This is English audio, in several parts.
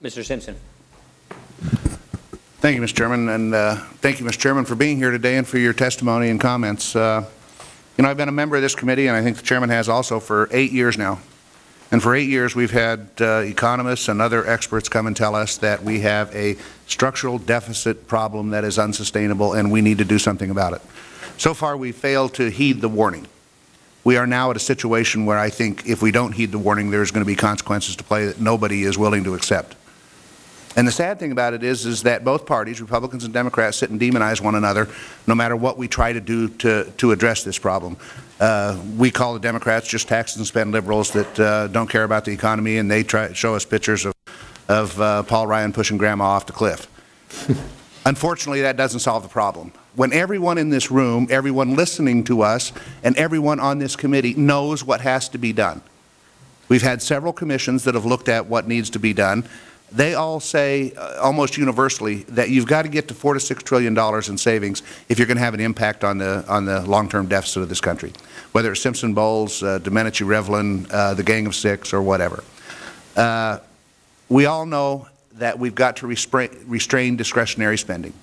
Mr. Simpson. Thank you, Mr. Chairman, and thank you, Mr. Chairman, for being here today and for your testimony and comments. You know, I've been a member of this committee, and I think the Chairman has also, for 8 years now. And for 8 years, we've had economists and other experts come and tell us that we have a structural deficit problem that is unsustainable, and we need to do something about it. So far, we've failed to heed the warning. We are now at a situation where I think if we don't heed the warning, there's going to be consequences to play that nobody is willing to accept. And the sad thing about it is that both parties, Republicans and Democrats, sit and demonize one another no matter what we try to do to address this problem. We call the Democrats just tax and spend liberals that don't care about the economy, and they try to show us pictures of Paul Ryan pushing Grandma off the cliff. Unfortunately, that doesn't solve the problem. When everyone in this room, everyone listening to us, and everyone on this committee knows what has to be done. We've had several commissions that have looked at what needs to be done. They all say, almost universally, that you've got to get to $4 to $6 trillion in savings if you're going to have an impact on the long-term deficit of this country, whether it's Simpson Bowles, Domenici-Revlin, the Gang of Six, or whatever. We all know that we've got to restrain discretionary spending.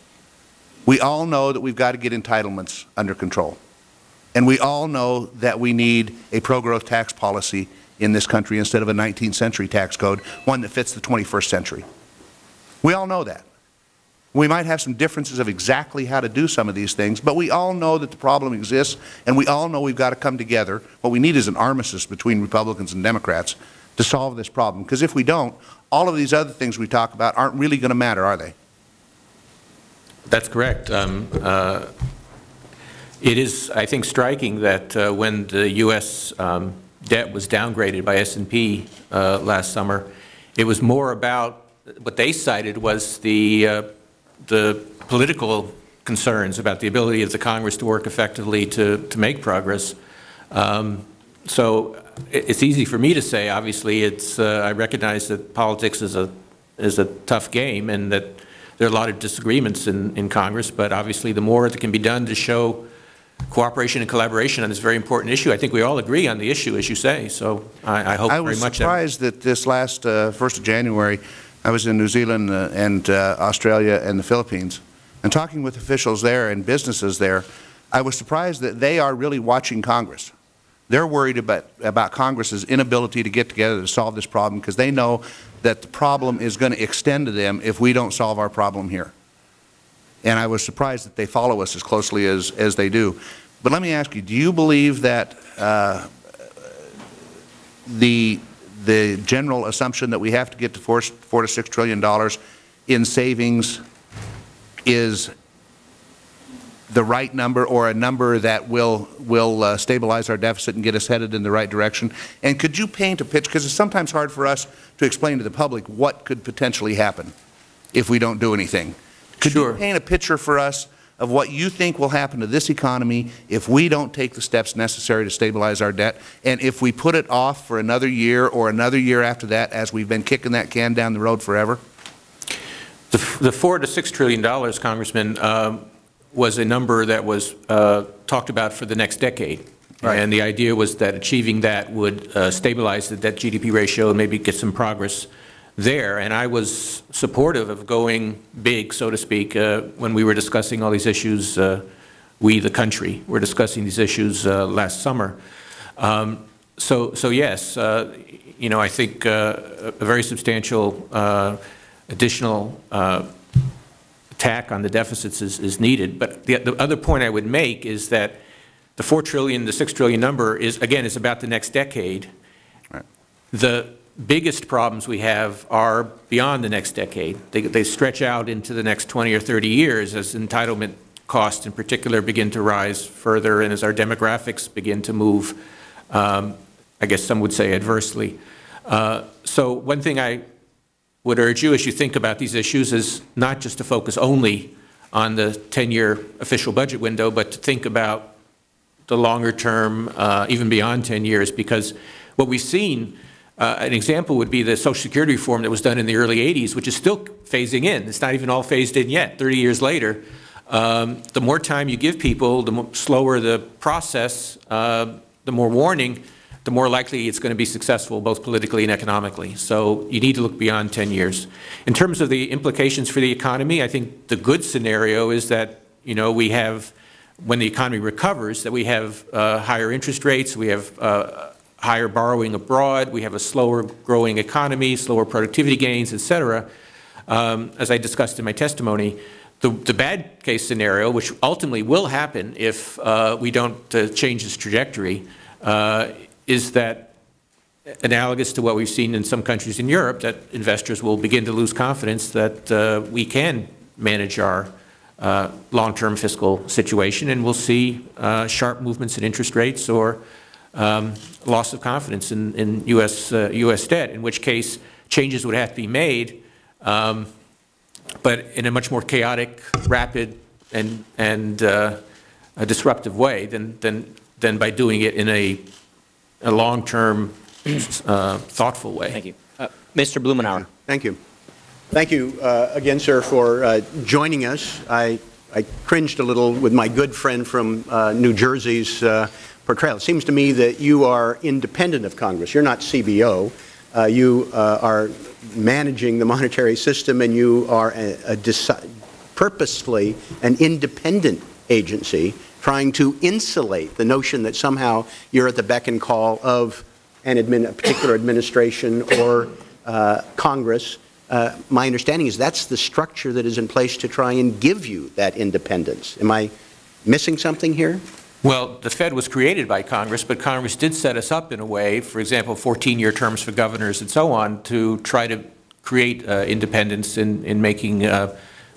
We all know that we've got to get entitlements under control. And we all know that we need a pro-growth tax policy in this country instead of a 19th century tax code, one that fits the 21st century. We all know that. We might have some differences of exactly how to do some of these things, but we all know that the problem exists, and we all know we've got to come together. What we need is an armistice between Republicans and Democrats to solve this problem, because if we don't, all of these other things we talk about aren't really going to matter, are they? That's correct. It is, I think, striking that when the U.S. Debt was downgraded by S&P last summer, it was more about what they cited was the political concerns about the ability of the Congress to work effectively to make progress. So it's easy for me to say. Obviously, it's I recognize that politics is a tough game, and that there are a lot of disagreements in Congress. But obviously, the more that can be done to show cooperation and collaboration on this very important issue. I think we all agree on the issue, as you say, so I hope very much. I was surprised that this last 1st of January, I was in New Zealand and Australia and the Philippines, and talking with officials there and businesses there, I was surprised that they are really watching Congress. They're worried about Congress's inability to get together to solve this problem, because they know that the problem is going to extend to them if we don't solve our problem here. And I was surprised that they follow us as closely as they do. But let me ask you, do you believe that the general assumption that we have to get to $4 to $6 trillion in savings is the right number, or a number that will stabilize our deficit and get us headed in the right direction? And could you paint a picture, because it's sometimes hard for us to explain to the public what could potentially happen if we don't do anything. Could you paint a picture for us of what you think will happen to this economy if we don't take the steps necessary to stabilize our debt, and if we put it off for another year or another year after that, as we've been kicking that can down the road forever? The $4 to $6 trillion, Congressman, was a number that was talked about for the next decade. Right. And the idea was that achieving that would stabilize the debt-GDP ratio and maybe get some progress there. And I was supportive of going big, so to speak, when we were discussing all these issues. We, the country, were discussing these issues last summer. So yes, you know, I think a very substantial additional attack on the deficits is needed. But the other point I would make is that the $4 trillion, the $6 trillion number is, again, is about the next decade. Right. The biggest problems we have are beyond the next decade. They stretch out into the next 20 or 30 years as entitlement costs in particular begin to rise further, and as our demographics begin to move, I guess some would say adversely. So one thing I would urge you as you think about these issues is not just to focus only on the 10-year official budget window, but to think about the longer term, even beyond 10 years, because what we've seen, an example would be the Social Security reform that was done in the early 80s, which is still phasing in. It's not even all phased in yet, 30 years later. The more time you give people, the slower the process, the more warning, the more likely it's going to be successful both politically and economically. So you need to look beyond 10 years. In terms of the implications for the economy, I think the good scenario is that, you know, we have, when the economy recovers, that we have higher interest rates, we have higher borrowing abroad, we have a slower growing economy, slower productivity gains, et cetera. As I discussed in my testimony, the bad case scenario, which ultimately will happen if we don't change this trajectory, is that analogous to what we've seen in some countries in Europe, that investors will begin to lose confidence that we can manage our long-term fiscal situation, and we'll see sharp movements in interest rates or loss of confidence in U.S. debt, in which case changes would have to be made, but in a much more chaotic, rapid, and a disruptive way than by doing it in a long-term, thoughtful way. Thank you. Mr. Blumenauer. Thank you. Thank you again, sir, for joining us. I cringed a little with my good friend from New Jersey's portrayal. It seems to me that you are independent of Congress. You're not CBO. You are managing the monetary system, and you are purposefully an independent agency trying to insulate the notion that somehow you're at the beck and call of a particular administration or Congress. My understanding is that's the structure that is in place to try and give you that independence. Am I missing something here? Well, the Fed was created by Congress, but Congress did set us up in a way, for example, 14-year terms for governors and so on, to try to create independence in making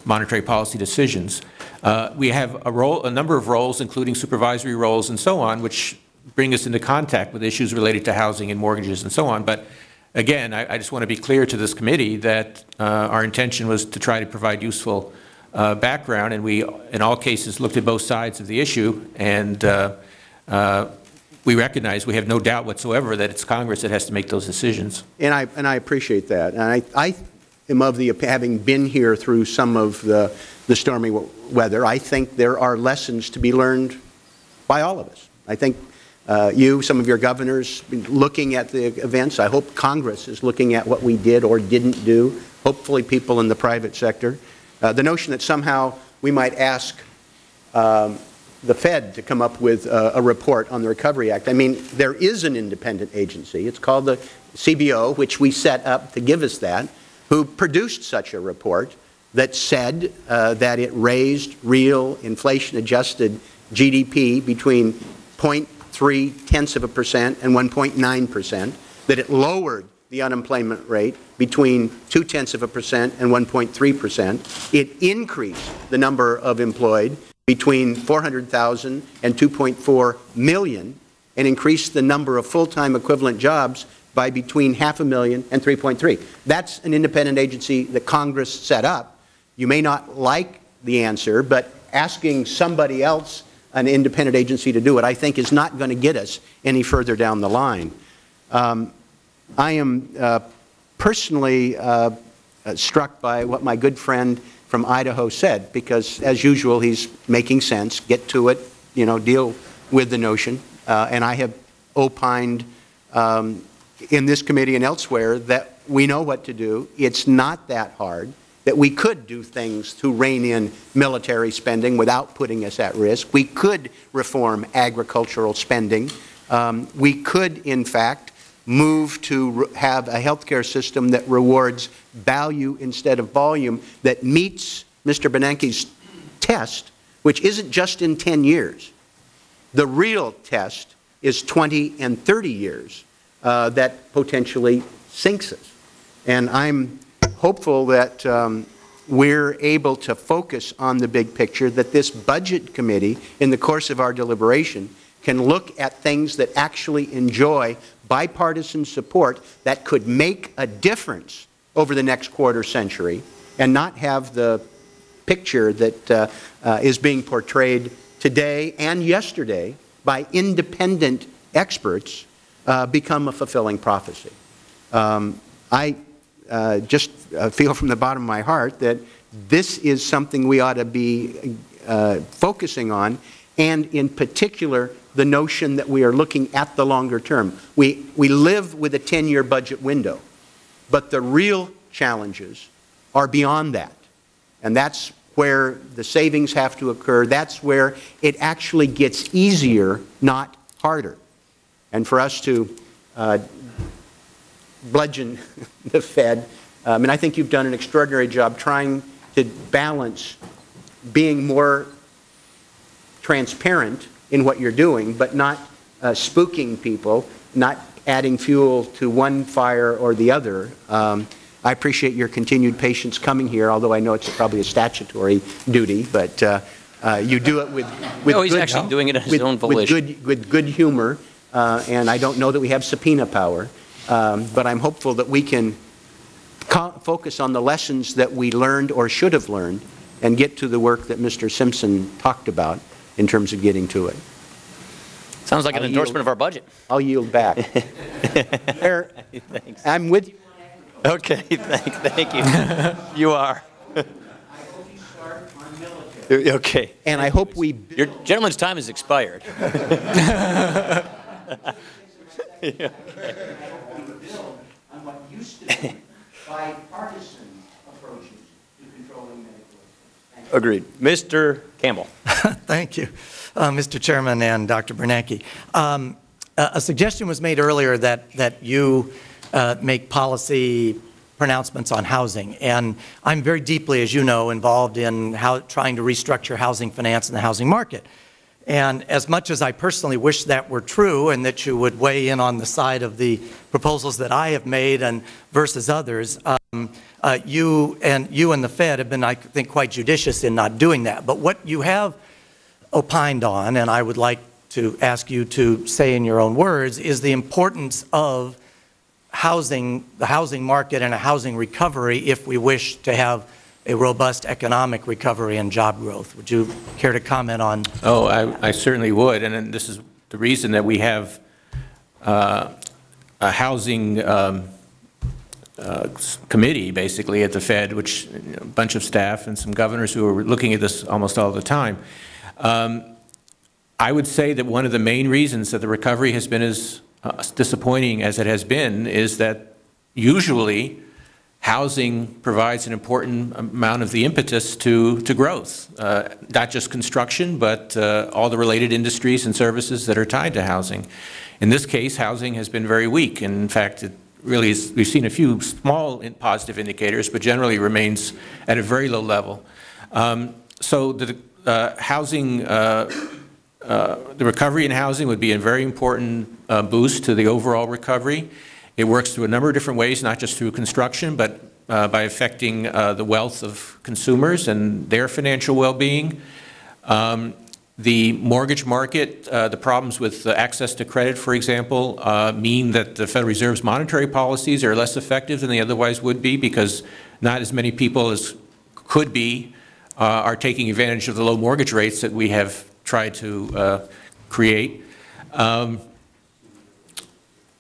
monetary policy decisions. We have a number of roles, including supervisory roles and so on, which bring us into contact with issues related to housing and mortgages and so on. But again, I just want to be clear to this committee that our intention was to try to provide useful background, and we, in all cases, looked at both sides of the issue, and we recognize, we have no doubt whatsoever that it's Congress that has to make those decisions. And I appreciate that. And I am of the, having been here through some of the stormy weather, I think there are lessons to be learned by all of us. I think you, some of your governors, looking at the events. I hope Congress is looking at what we did or didn't do. Hopefully people in the private sector. The notion that somehow we might ask the Fed to come up with a report on the Recovery Act. I mean, there is an independent agency. It's called the CBO, which we set up to give us that, who produced such a report that said that it raised real inflation-adjusted GDP between 0.3% and 1.9%, that it lowered the unemployment rate between 0.2% and 1.3%. It increased the number of employed between 400,000 and 2.4 million, and increased the number of full-time equivalent jobs by between 500,000 and 3.3. That's an independent agency that Congress set up. You may not like the answer, but asking somebody else, an independent agency, to do it, I think is not going to get us any further down the line. I am personally struck by what my good friend from Idaho said, because, as usual, he's making sense, get to it, you know, deal with the notion. And I have opined in this committee and elsewhere that we know what to do. It's not that hard, that we could do things to rein in military spending without putting us at risk. We could reform agricultural spending. We could, in fact, move to have a healthcare system that rewards value instead of volume, that meets Mr. Bernanke's test, which isn't just in 10 years. The real test is 20 and 30 years that potentially sinks us. And I'm hopeful that we're able to focus on the big picture, that this Budget Committee, in the course of our deliberation, can look at things that actually enjoy bipartisan support that could make a difference over the next quarter century, and not have the picture that is being portrayed today and yesterday by independent experts become a fulfilling prophecy. I just feel from the bottom of my heart that this is something we ought to be focusing on, and in particular the notion that we are looking at the longer term. We live with a 10-year budget window, but the real challenges are beyond that. And that's where the savings have to occur. That's where it actually gets easier, not harder. And for us to bludgeon the Fed, and I think you've done an extraordinary job trying to balance being more transparent in what you're doing, but not spooking people, not adding fuel to one fire or the other. I appreciate your continued patience coming here, although I know it's probably a statutory duty, but you do it with No, he's actually doing it at his own volition. with good humor, and I don't know that we have subpoena power, but I'm hopeful that we can focus on the lessons that we learned or should have learned and get to the work that Mr. Simpson talked about in terms of getting to it. Sounds like an endorsement of our budget. I'll yield back. Thanks. I'm with you. Okay, thank you. You are. I hope you start on military. Okay. And I hope we... Your gentleman's time has expired. Yeah. On what used to be bipartisan approaches to controlling medical expenses. Agreed. Mr. Campbell. Thank you, Mr. Chairman and Dr. Bernanke. A suggestion was made earlier that you make policy pronouncements on housing, and I'm very deeply, as you know, involved in trying to restructure housing finance and the housing market. And as much as I personally wish that were true and that you would weigh in on the side of the proposals that I have made and versus others, you and the Fed have been, I think, quite judicious in not doing that. But what you have opined on, and I would like to ask you to say in your own words, is the importance of housing, the housing market and a housing recovery if we wish to have a robust economic recovery and job growth. Would you care to comment on? Oh, I certainly would, and this is the reason that we have a housing committee, basically, at the Fed, which a bunch of staff and some governors who are looking at this almost all the time. I would say that one of the main reasons that the recovery has been as disappointing as it has been is that usually housing provides an important amount of the impetus to growth, not just construction, but all the related industries and services that are tied to housing. In this case, housing has been very weak. In fact, it really is, we've seen a few small positive indicators, but generally remains at a very low level. So the housing, the recovery in housing would be a very important boost to the overall recovery. It works through a number of different ways, not just through construction, but by affecting the wealth of consumers and their financial well-being. The mortgage market, the problems with access to credit, for example, mean that the Federal Reserve's monetary policies are less effective than they otherwise would be because not as many people as could be are taking advantage of the low mortgage rates that we have tried to create.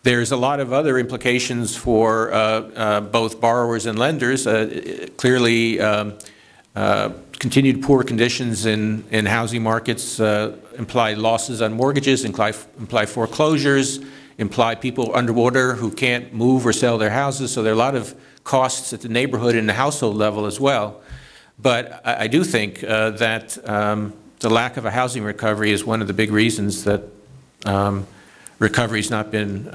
There's a lot of other implications for both borrowers and lenders. Clearly, continued poor conditions in housing markets imply losses on mortgages, imply foreclosures, imply people underwater who can't move or sell their houses. So there are a lot of costs at the neighborhood and the household level as well. But I do think that the lack of a housing recovery is one of the big reasons that recovery's not been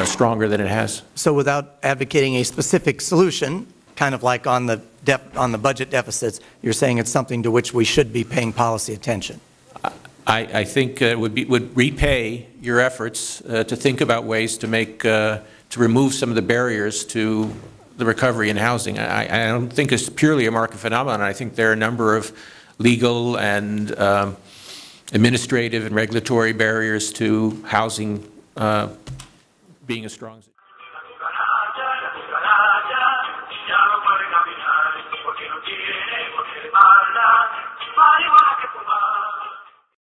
stronger than it has. So without advocating a specific solution, kind of like on the budget deficits, you're saying it's something to which we should be paying policy attention? I think it would repay your efforts to think about ways to make, to remove some of the barriers to the recovery in housing. I don't think it's purely a market phenomenon. I think there are a number of legal and administrative and regulatory barriers to housing being as strong as it is.